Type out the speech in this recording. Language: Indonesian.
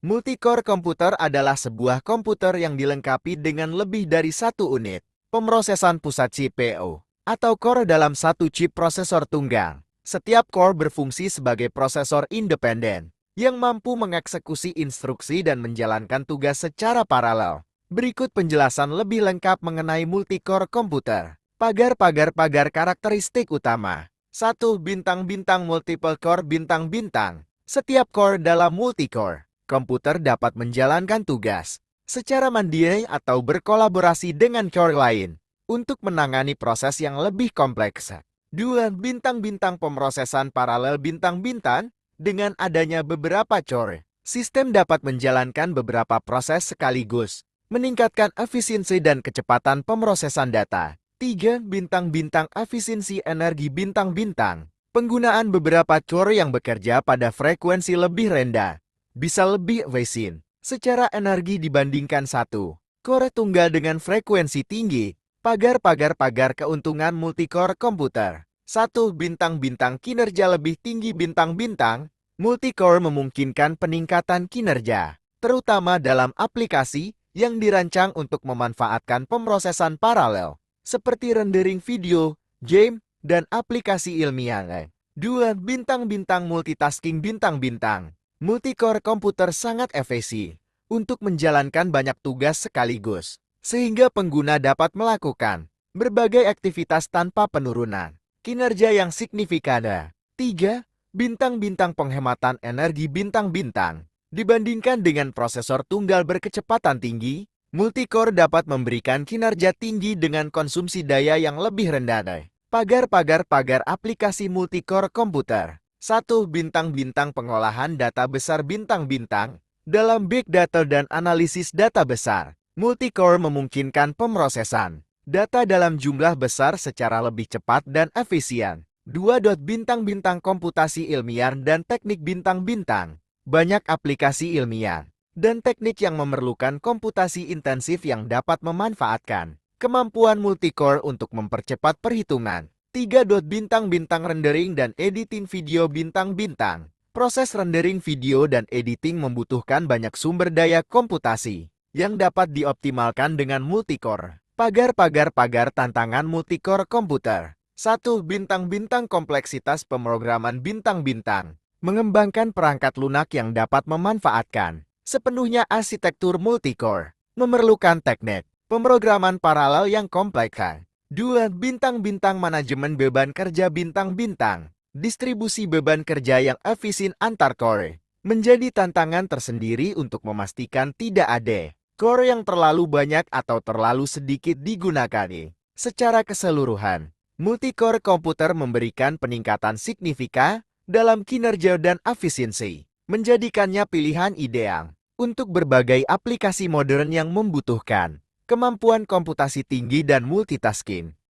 Multicore komputer adalah sebuah komputer yang dilengkapi dengan lebih dari satu unit pemrosesan pusat CPU atau core dalam satu chip prosesor tunggal. Setiap core berfungsi sebagai prosesor independen yang mampu mengeksekusi instruksi dan menjalankan tugas secara paralel. Berikut penjelasan lebih lengkap mengenai multicore komputer. Pagar-pagar karakteristik utama. 1. Bintang-bintang multiple core bintang-bintang. Setiap core dalam multicore komputer dapat menjalankan tugas secara mandiri atau berkolaborasi dengan core lain untuk menangani proses yang lebih kompleks. 2. Bintang-bintang pemrosesan paralel bintang-bintang. Dengan adanya beberapa core, sistem dapat menjalankan beberapa proses sekaligus, meningkatkan efisiensi dan kecepatan pemrosesan data. 3. Bintang-bintang efisiensi energi bintang-bintang. Penggunaan beberapa core yang bekerja pada frekuensi lebih rendah bisa lebih efisien secara energi dibandingkan satu core tunggal dengan frekuensi tinggi. Pagar keuntungan multicore komputer. 1. Bintang-bintang kinerja lebih tinggi bintang-bintang. Multicore memungkinkan peningkatan kinerja, terutama dalam aplikasi yang dirancang untuk memanfaatkan pemrosesan paralel, seperti rendering video, game, dan aplikasi ilmiah. 2. Bintang-bintang multitasking bintang-bintang. Multicore komputer sangat efisien untuk menjalankan banyak tugas sekaligus, sehingga pengguna dapat melakukan berbagai aktivitas tanpa penurunan kinerja yang signifikan. 3. Bintang-bintang penghematan energi bintang-bintang. Dibandingkan dengan prosesor tunggal berkecepatan tinggi, multicore dapat memberikan kinerja tinggi dengan konsumsi daya yang lebih rendah. Pagar aplikasi multicore komputer. 1. Bintang-bintang pengolahan data besar bintang-bintang. Dalam big data dan analisis data besar, multicore memungkinkan pemrosesan data dalam jumlah besar secara lebih cepat dan efisien. 2. Bintang-bintang komputasi ilmiah dan teknik bintang-bintang. Banyak aplikasi ilmiah dan teknik yang memerlukan komputasi intensif yang dapat memanfaatkan kemampuan multicore untuk mempercepat perhitungan. 3. Bintang-bintang rendering dan editing video bintang-bintang. Proses rendering video dan editing membutuhkan banyak sumber daya komputasi yang dapat dioptimalkan dengan multicore. Pagar tantangan multicore komputer. 1. Bintang-bintang kompleksitas pemrograman bintang-bintang. Mengembangkan perangkat lunak yang dapat memanfaatkan sepenuhnya arsitektur multicore memerlukan teknik pemrograman paralel yang kompleks. 2. Bintang-bintang manajemen beban kerja bintang-bintang. Distribusi beban kerja yang efisien antar core menjadi tantangan tersendiri untuk memastikan tidak ada core yang terlalu banyak atau terlalu sedikit digunakan. Secara keseluruhan, multicore komputer memberikan peningkatan signifikan dalam kinerja dan efisiensi, menjadikannya pilihan ideal untuk berbagai aplikasi modern yang membutuhkan kemampuan komputasi tinggi dan multitasking.